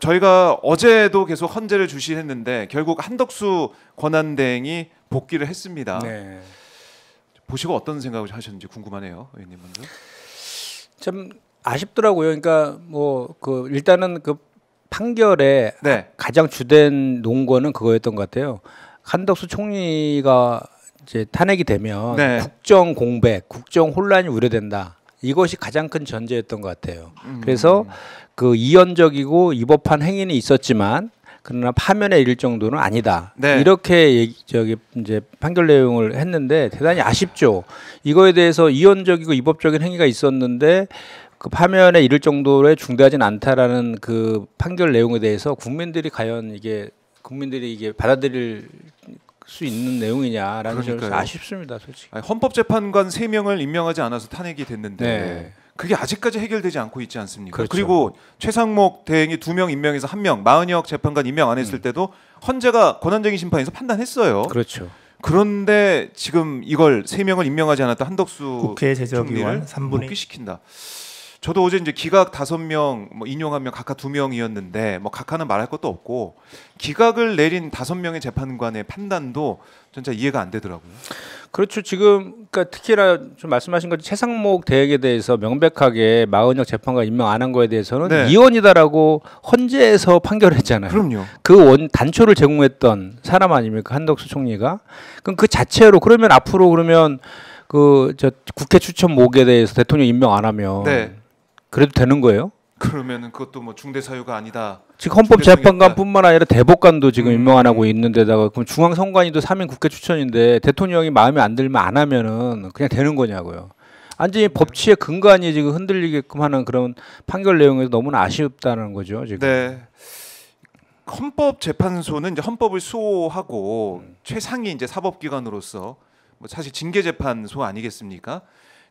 저희가 어제도 계속 헌재를 주시했는데 결국 한덕수 권한대행이 복귀를 했습니다. 네. 보시고 어떤 생각을 하셨는지 궁금하네요, 의원님 먼저. 참 아쉽더라고요. 그러니까 뭐 그 일단은 그 판결에 네. 가장 주된 논거는 그거였던 것 같아요. 한덕수 총리가 이제 탄핵이 되면 네. 국정 공백, 국정 혼란이 우려된다. 이것이 가장 큰 전제였던 것 같아요. 그래서 그 이언적이고 위법한 행위는 있었지만 그러나 파면에 이를 정도는 아니다. 네. 이렇게 저기 이제 판결 내용을 했는데 대단히 아쉽죠. 이거에 대해서 이언적이고 위법적인 행위가 있었는데 그 파면에 이를 정도로 중대하진 않다라는 그 판결 내용에 대해서 국민들이 과연 이게 받아들일 수 있는 내용이냐라는 점에서 아쉽습니다, 솔직히. 아니, 헌법재판관 3명을 임명하지 않아서 탄핵이 됐는데 네. 그게 아직까지 해결되지 않고 있지 않습니까? 그렇죠. 그리고 최상목 대행이 2명 임명해서 1명, 마은혁 재판관 임명 안 했을 때도 헌재가 권한쟁의 심판에서 판단했어요. 그렇죠. 그런데 지금 이걸 3명을 임명하지 않았다 한덕수 국회 제적위원 총리를 3분의 복귀시킨다. 저도 어제 이제 기각 5명, 뭐 인용 1명 각각 2명이었는데 뭐 각하는 말할 것도 없고 기각을 내린 5명의 재판관의 판단도 진짜 이해가 안 되더라고요. 그렇죠. 지금 그러니까 특히나 좀 말씀하신 것처럼 최상목 대행에 대해서 명백하게 마은혁 재판관 임명 안 한 거에 대해서는 네. 이원이다라고 헌재에서 판결했잖아요. 그럼요. 그 단초를 제공했던 사람 아닙니까 한덕수 총리가? 그럼 그 자체로 그러면 앞으로 그러면 그 저 국회 추천 목에 대해서 대통령 임명 안 하면 네. 그래도 되는 거예요? 그러면은 그것도 뭐 중대 사유가 아니다. 지금 헌법재판관뿐만 아니라 대법관도 지금 임명 안 하고 있는데다가 그럼 중앙선관위도 3인 국회 추천인데 대통령이 마음에 안 들면 안 하면은 그냥 되는 거냐고요. 완전히 법치의 근간이 지금 흔들리게끔 하는 그런 판결 내용에서 너무나 아쉽다는 거죠 지금. 네. 헌법재판소는 이제 헌법을 수호하고 최상위 이제 사법기관으로서 뭐 사실 징계재판소 아니겠습니까?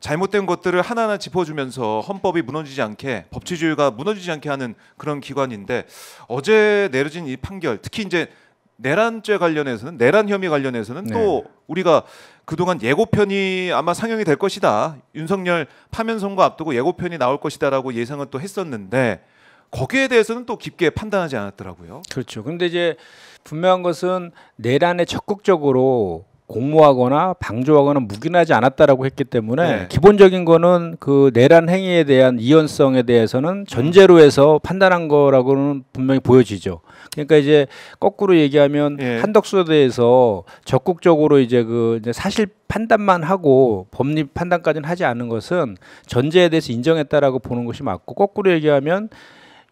잘못된 것들을 하나하나 짚어주면서 헌법이 무너지지 않게 법치주의가 무너지지 않게 하는 그런 기관인데 어제 내려진 이 판결 특히 이제 내란죄 관련해서는 내란 혐의 관련해서는 네. 또 우리가 그동안 예고편이 아마 상영이 될 것이다. 윤석열 파면 선고 앞두고 예고편이 나올 것이다라고 예상은 또 했었는데 거기에 대해서는 또 깊게 판단하지 않았더라고요. 그렇죠. 근데 이제 분명한 것은 내란에 적극적으로 공모하거나 방조하거나 묵인하지 않았다라고 했기 때문에 네. 기본적인 거는 그 내란 행위에 대한 이연성에 대해서는 전제로 해서 판단한 거라고는 분명히 보여지죠. 그러니까 이제 거꾸로 얘기하면 예. 한덕수에 대해서 적극적으로 이제 그 이제 사실 판단만 하고 법리 판단까지는 하지 않은 것은 전제에 대해서 인정했다라고 보는 것이 맞고 거꾸로 얘기하면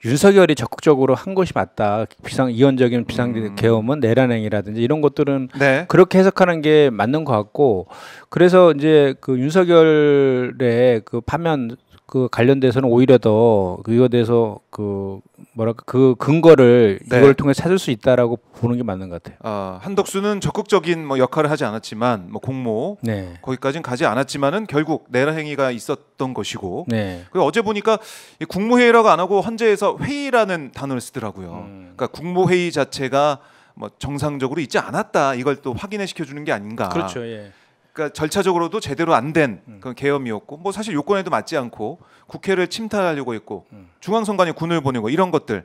윤석열이 적극적으로 한 것이 맞다. 이원적인 비상계엄은 내란행위라든지 이런 것들은 네. 그렇게 해석하는 게 맞는 것 같고 그래서 이제 그 윤석열의 그 파면 그 관련돼서는 오히려 더 이거에 대해서 그 뭐랄까 그 근거를 네. 이걸 통해 찾을 수 있다라고 보는 게 맞는 것 같아요. 한덕수는 적극적인 뭐 역할을 하지 않았지만 뭐 공모 네. 거기까지는 가지 않았지만은 결국 내란 행위가 있었던 것이고 네. 그리고 어제 보니까 이 국무회의라고 안 하고 헌재에서 회의라는 단어를 쓰더라고요. 그러니까 국무회의 자체가 뭐 정상적으로 있지 않았다 이걸 또 확인해 시켜주는 게 아닌가. 그렇죠. 예. 그러니까 절차적으로도 제대로 안 된 그런 계엄이었고 뭐 사실 요건에도 맞지 않고 국회를 침탈하려고 했고 중앙선관위 군을 보내고 이런 것들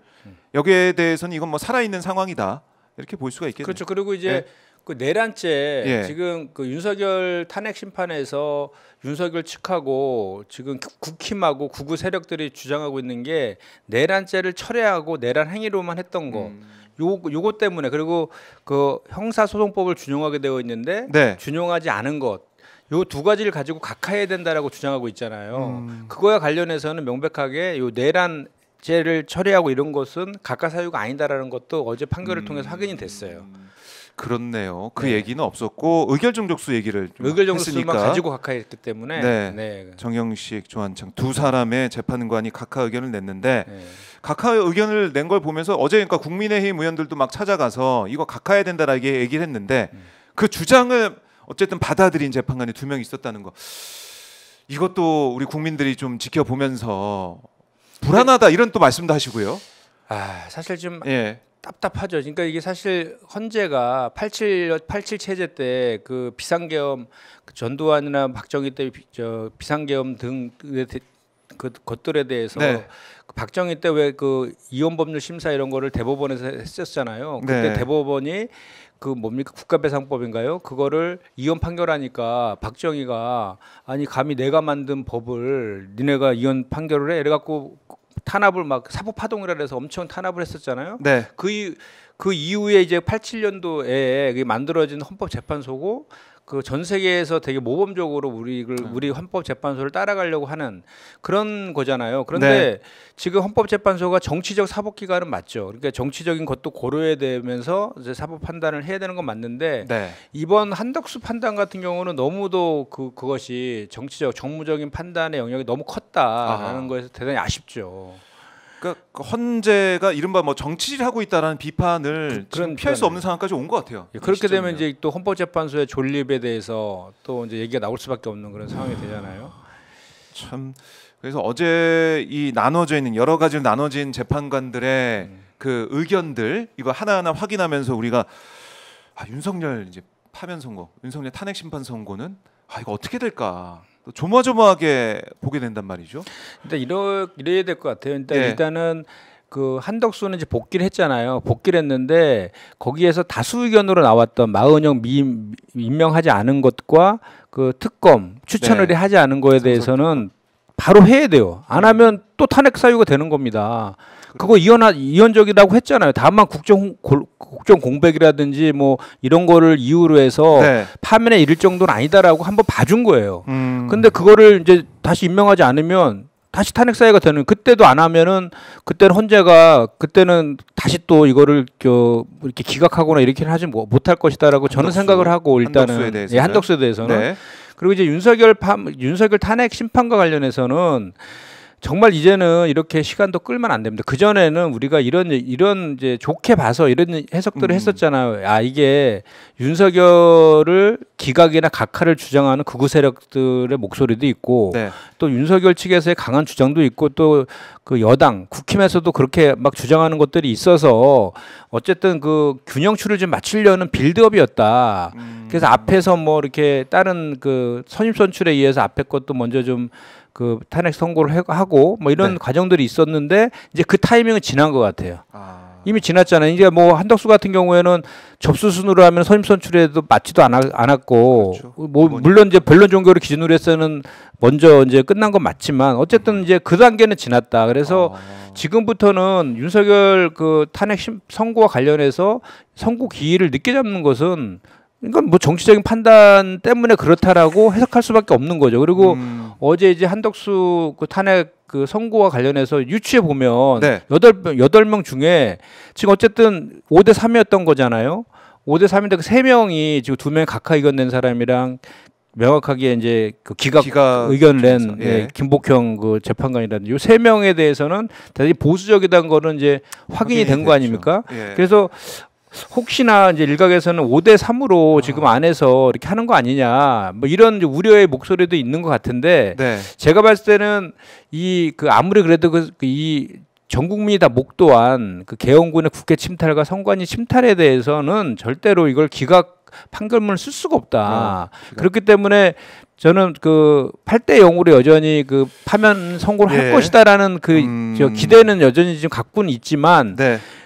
여기에 대해서는 이건 뭐 살아있는 상황이다 이렇게 볼 수가 있겠네요. 그렇죠. 그리고 이제 예. 그 내란죄 예. 지금 그 윤석열 탄핵 심판에서 윤석열 측하고 지금 국힘하고 구구 세력들이 주장하고 있는 게 내란죄를 철회하고 내란 행위로만 했던 거. 요거 때문에 그리고 그 형사소송법을 준용하게 되어 있는데 네. 준용하지 않은 것. 요 두 가지를 가지고 각하해야 된다라고 주장하고 있잖아요. 그거와 관련해서는 명백하게 요 내란죄를 처리하고 이런 것은 각하 사유가 아니다라는 것도 어제 판결을 통해서 확인이 됐어요. 그렇네요. 그 네. 얘기는 없었고 의결정족수 얘기를 좀 의결정족수만 했으니까. 가지고 각하했기 때문에 네. 정영식, 조한창 두 사람의 재판관이 각하 의견을 냈는데 네. 각하 의견을 낸 걸 보면서 어제 그러니까 국민의힘 의원들도 막 찾아가서 이거 각하해야 된다라고 얘기를 했는데 그 주장을 어쨌든 받아들인 재판관이 2명 있었다는 거. 이것도 우리 국민들이 좀 지켜보면서 불안하다 이런 또 말씀도 하시고요. 사실 좀 예. 답답하죠. 그러니까 이게 사실 헌재가 87 체제 때 그 비상계엄 전두환이나 박정희 때 비상계엄 등 그 것들에 대해서 네. 박정희 때 왜 그 이혼 법률 심사 이런 거를 대법원에서 했었잖아요. 그때 네. 대법원이 그 뭡니까 국가배상법인가요? 그거를 이혼 판결하니까 박정희가 아니 감히 내가 만든 법을 니네가 이혼 판결을 해 이래갖고 탄압을 막 사법파동이라 해서 엄청 탄압을 했었잖아요. 네. 그 이후에 이제 87년도에 만들어진 헌법재판소고 그 전 세계에서 되게 모범적으로 우리 헌법재판소를 따라가려고 하는 그런 거잖아요. 그런데 네. 지금 헌법재판소가 정치적 사법기관은 맞죠. 그러니까 정치적인 것도 고려해야 되면서 이제 사법 판단을 해야 되는 건 맞는데 네. 이번 한덕수 판단 같은 경우는 너무도 그것이 정치적 정무적인 판단의 영역이 너무 컸다라는 거에서 대단히 아쉽죠. 그러니까 그 헌재가 이른바 뭐 정치질하고 있다라는 비판을 지금 피할 수 없는 상황까지 온 것 같아요. 그렇게 되면 이제 또 헌법재판소의 존립에 대해서 또 이제 얘기가 나올 수밖에 없는 그런 상황이 되잖아요. 참 그래서 어제 이 나눠져 있는 여러 가지로 나눠진 재판관들의 그 의견들 이거 하나하나 확인하면서 우리가 윤석열 이제 파면 선고, 윤석열 탄핵 심판 선고는 이거 어떻게 될까? 또 조마조마하게 보게 된단 말이죠. 일단 이래야 될 것 같아요. 예. 일단은 그 한덕수는 이제 복귀를 했잖아요. 복귀를 했는데 거기에서 다수 의견으로 나왔던 마은영 임명하지 않은 것과 그 특검 추천을 네. 하지 않은 거에 대해서는 바로 해야 돼요. 안 하면 또 탄핵 사유가 되는 겁니다. 그거 이혼적이라고 했잖아요. 다만 국정 공백이라든지 뭐 이런 거를 이유로 해서 네. 파면에 이를 정도는 아니다라고 한번 봐준 거예요. 근데 그거를 이제 다시 임명하지 않으면 다시 탄핵 사유가 되는, 그때도 안 하면은 그때는 헌재가 그때는 다시 또 이거를 이렇게 기각하거나 이렇게는 하지 못할 것이다라고 저는 생각을 하고 일단은 한덕수에 대해서는 네. 그리고 이제 윤석열 탄핵 심판과 관련해서는 정말 이제는 이렇게 시간도 끌면 안 됩니다. 그 전에는 우리가 이런 이제 좋게 봐서 이런 해석들을 했었잖아요. 이게 윤석열을 기각이나 각하를 주장하는 극우 세력들의 목소리도 있고, 네. 또 윤석열 측에서의 강한 주장도 있고, 또 그 여당 국힘에서도 그렇게 막 주장하는 것들이 있어서 어쨌든 그 균형추를 좀 맞추려는 빌드업이었다. 그래서 앞에서 뭐 이렇게 다른 그 선입선출에 의해서 앞에 것도 먼저 좀 그 탄핵 선고를 하고 뭐 이런 과정들이 있었는데 이제 그 타이밍은 지난 것 같아요. 이미 지났잖아요. 이제 뭐 한덕수 같은 경우에는 접수 순으로 하면 선임선출에도 맞지도 않았고, 그렇죠. 뭐 물론 이제 변론 종교를 기준으로 해서는 먼저 이제 끝난 건 맞지만 어쨌든 이제 그 단계는 지났다. 그래서 지금부터는 윤석열 그 탄핵 선고와 관련해서 선고 기일을 늦게 잡는 것은 이건 뭐 정치적인 판단 때문에 그렇다라고 해석할 수밖에 없는 거죠. 그리고 어제 이제 한덕수 그 탄핵 그 선고와 관련해서 유추해 보면 네. 8명 중에 지금 어쨌든 5대 3이었던 거잖아요. 5대 3인데 그 3명이 지금 2명 각하 의견 낸 사람이랑 명확하게 이제 그 기각 의견을 낸 김복형 그 재판관이라든지 이 3명에 대해서는 대단히 보수적이다는 거는 이제 확인이 된 거 아닙니까? 예. 그래서 혹시나 이제 일각에서는 5대 3으로 지금 안에서 이렇게 하는 거 아니냐, 뭐 이런 이제 우려의 목소리도 있는 것 같은데, 제가 봤을 때는 이 그 아무리 그래도 이 전 국민이 다 목도한 그 개헌군의 국회 침탈과 선관위 침탈에 대해서는 절대로 이걸 기각 판결문을 쓸 수가 없다. 그렇기 때문에 저는 그 8대 0으로 여전히 그 파면 선고를 할 것이다라는 그 저 기대는 여전히 지금 갖고는 있지만.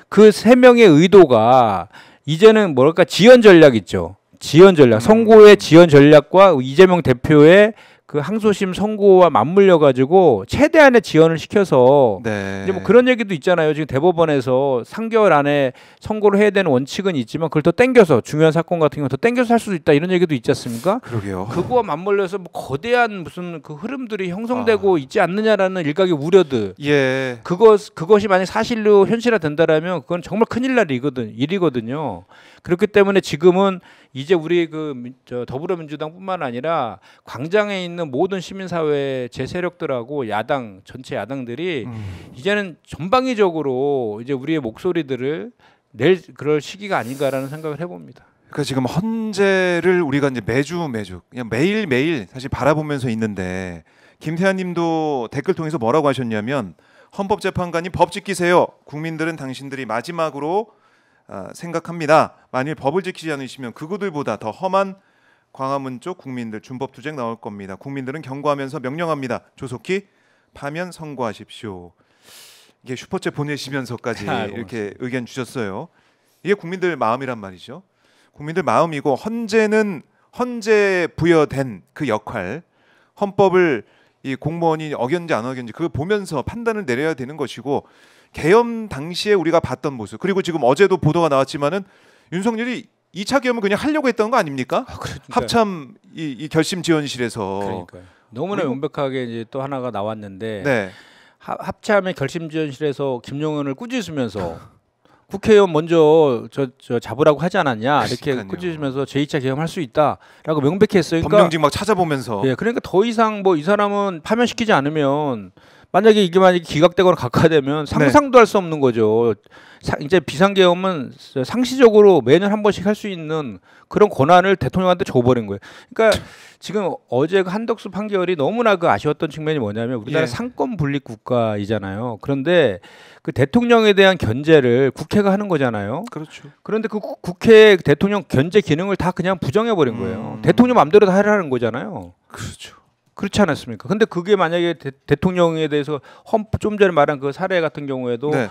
그 3명의 의도가 이제는 뭐랄까 지연 전략 있죠. 지연 전략. 선고의 지연 전략과 이재명 대표의 그 항소심 선고와 맞물려 가지고 최대한의 지연을 시켜서 이제 뭐 그런 얘기도 있잖아요. 지금 대법원에서 3개월 안에 선고를 해야 되는 원칙은 있지만 그걸 더 땡겨서 중요한 사건 같은 경우 더 땡겨서 할 수도 있다 이런 얘기도 있지 않습니까? 그러게요. 그거와 맞물려서 뭐 거대한 무슨 그 흐름들이 형성되고 있지 않느냐라는 일각의 우려들. 그것이 만약 사실로 현실화 된다라면 그건 정말 큰일 날 일이거든요. 그렇기 때문에 지금은 이제 우리 저 더불어민주당뿐만 아니라 광장에 있는 모든 시민사회 제 세력들하고 야당 전체 야당들이 이제는 전방위적으로 이제 우리의 목소리들을 낼 그럴 시기가 아닌가라는 생각을 해봅니다. 그러니까 지금 헌재를 우리가 이제 매주 그냥 매일 사실 바라보면서 있는데 김태환님도 댓글 통해서 뭐라고 하셨냐면 헌법재판관이 법 지키세요. 국민들은 당신들이 마지막으로 생각합니다. 만일 법을 지키지 않으시면 그구들보다 더 험한 광화문 쪽 국민들 준법투쟁 나올 겁니다. 국민들은 경고하면서 명령합니다. 조속히 파면 선고하십시오. 이게 슈퍼챗 보내시면서까지 아, 이렇게 의견 주셨어요. 이게 국민들 마음이란 말이죠. 국민들 마음이고 헌재 부여된 그 역할, 헌법을 이 공무원이 어겼는지 안 어겼는지 그걸 보면서 판단을 내려야 되는 것이고, 계엄 당시에 우리가 봤던 모습, 그리고 지금 어제도 보도가 나왔지만은 윤석열이 2차 계엄을 그냥 하려고 했던 거 아닙니까? 합참 이 결심 지원실에서. 그러니까요. 너무나 명백하게 이제 또 하나가 나왔는데 네. 합참의 결심지원실에서 김용현을 꾸짖으면서 국회의원 먼저 저 잡으라고 하지 않았냐 이렇게 그러니까요. 꾸짖으면서 제2차 계엄할 수 있다라고 명백히 했어요. 그러니까, 법령직 막 찾아보면서. 예, 그러니까 더 이상 뭐 이 사람은 파면시키지 않으면 만약에 이게 만약에 기각되거나 각하되면 상상도 할 수 없는 거죠. 이제 비상계엄은 상시적으로 매년 한 번씩 할 수 있는 그런 권한을 대통령한테 줘버린 거예요. 그러니까 지금 어제 그 한덕수 판결이 너무나 그 아쉬웠던 측면이 뭐냐면 우리나라 예. 상권 분립 국가이잖아요. 그런데 그 대통령에 대한 견제를 국회가 하는 거잖아요. 그렇죠. 그런데 그 국회 대통령 견제 기능을 다 그냥 부정해버린 거예요. 대통령 마음대로 다 하라는 거잖아요. 그렇죠. 그렇지 않았습니까? 근데 그게 만약에 대통령에 대해서 좀 전에 말한 그 사례 같은 경우에도 네.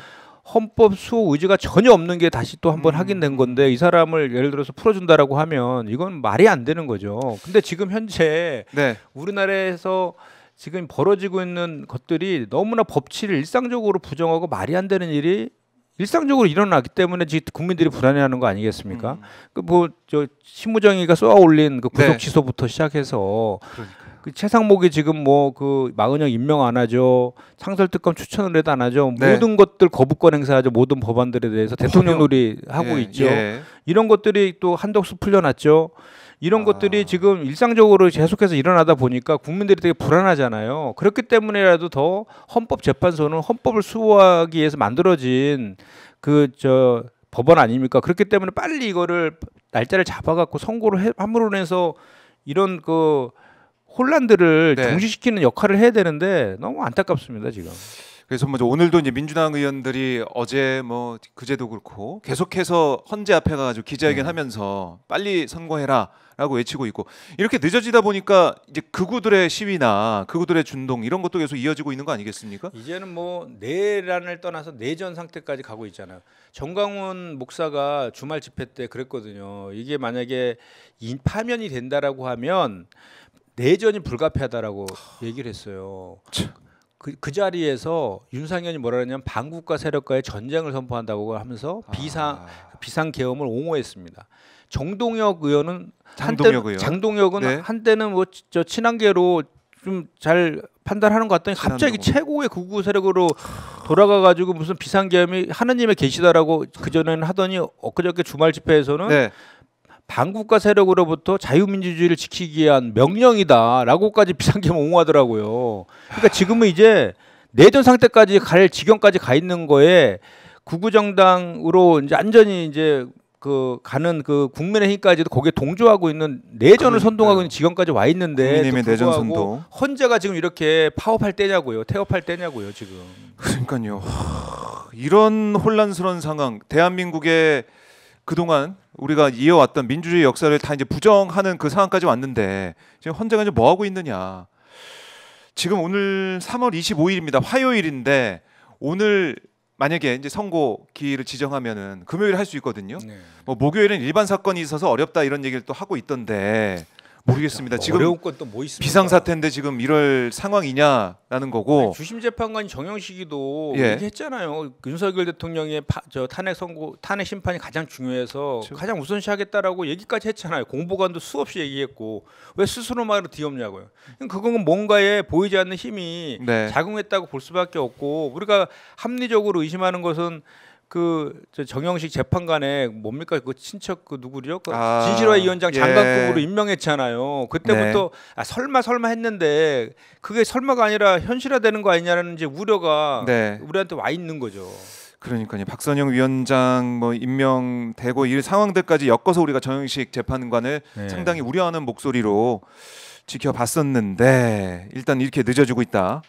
헌법 수호 의지가 전혀 없는 게 다시 또 한번 확인된 건데 이 사람을 예를 들어서 풀어준다라고 하면 이건 말이 안 되는 거죠. 근데 지금 현재 네. 우리나라에서 지금 벌어지고 있는 것들이 너무나 법치를 일상적으로 부정하고 말이 안 되는 일이 일상적으로 일어나기 때문에 지금 국민들이 불안해하는 거 아니겠습니까? 그 뭐 저 신무정이가 쏘아 올린 그 구속 네. 취소부터 시작해서 그러니까요. 그 최상목이 지금 뭐 그 마은영 임명 안 하죠. 상설특검 추천을 해도 안 하죠. 네. 모든 것들 거부권 행사하죠. 모든 법안들에 대해서 대통령 놀이 하고 예, 있죠. 예. 이런 것들이 또 한덕수 풀려났죠. 이런 아. 것들이 지금 일상적으로 계속해서 일어나다 보니까 국민들이 되게 불안하잖아요. 그렇기 때문에라도 더 헌법재판소는 헌법을 수호하기 위해서 만들어진 그 법원 아닙니까? 그렇기 때문에 빨리 이거를 날짜를 잡아갖고 선고를 함으로 해서 이런 그 혼란들을 네. 정지시키는 역할을 해야 되는데 너무 안타깝습니다 지금. 그래서 먼저 오늘도 이제 민주당 의원들이 어제 뭐 그제도 그렇고 계속해서 헌재 앞에 가가지고 기자회견하면서 빨리 선고해라라고 외치고 있고, 이렇게 늦어지다 보니까 이제 극우들의 시위나 극우들의 준동 이런 것도 계속 이어지고 있는 거 아니겠습니까? 이제는 뭐 내란을 떠나서 내전 상태까지 가고 있잖아요. 정광훈 목사가 주말 집회 때 그랬거든요. 이게 만약에 파면이 된다라고 하면 내전이 불가피하다라고 얘기를 했어요. 그 자리에서 윤상현이 뭐라 그러냐면 반국가 세력과의 전쟁을 선포한다고 하면서 비상 계엄을 옹호했습니다. 정동혁 의원은 장동혁은 네. 한때는 뭐 저 친한계로 좀 잘 판단하는 것 같더니 갑자기 최고의 극우 세력으로 돌아가 가지고 무슨 비상 계엄이 하느님의 계시다라고 그 전에는 하더니 엊그저께 주말 집회에서는 네. 반국가 세력으로부터 자유민주주의를 지키기 위한 명령이다라고까지 비상계엄 옹호하더라고요. 그러니까 지금은 이제 내전 상태까지 갈 지경까지 가 있는 거에 극우 정당으로 이제 완전히 이제 그 가는 그 국민의힘까지도 거기에 동조하고 있는 내전을 선동하고 있는 지경까지 와 있는데 국민의힘의 내전 선동. 헌재가 지금 이렇게 파업할 때냐고요, 태업할 때냐고요 지금. 그러니까요. 이런 혼란스러운 상황, 대한민국의 그동안 우리가 이어왔던 민주주의 역사를 다 이제 부정하는 그 상황까지 왔는데 지금 헌재가 이제 뭐 하고 있느냐. 지금 오늘 3월 25일입니다. 화요일인데 오늘 만약에 이제 선고 기일을 지정하면은 금요일 할 수 있거든요. 네. 뭐 목요일은 일반 사건이 있어서 어렵다 이런 얘기를 또 하고 있던데 모르겠습니다. 지금 어려운 건 또 뭐 있습니까? 비상사태인데 지금 이럴 상황이냐라는 거고. 주심 재판관 정영식이도 예. 얘기했잖아요. 윤석열 대통령의 탄핵 심판이 가장 중요해서 그렇죠. 가장 우선시하겠다라고 얘기까지 했잖아요. 공보관도 수없이 얘기했고 왜 스스로만으로 뒤엎냐고요. 그건 뭔가에 보이지 않는 힘이 네. 작용했다고 볼 수밖에 없고, 우리가 합리적으로 의심하는 것은 그 정영식 재판관의 뭡니까 그 친척 그 누구죠? 그 진실화 위원장 장관급으로 임명했잖아요. 그때부터 네. 설마 했는데 그게 설마가 아니라 현실화되는 거 아니냐는 이제 우려가 네. 우리한테 와 있는 거죠. 그러니까요. 박선영 위원장 뭐 임명되고 이 상황들까지 엮어서 우리가 정영식 재판관을 네. 상당히 우려하는 목소리로 지켜봤었는데 일단 이렇게 늦어지고 있다.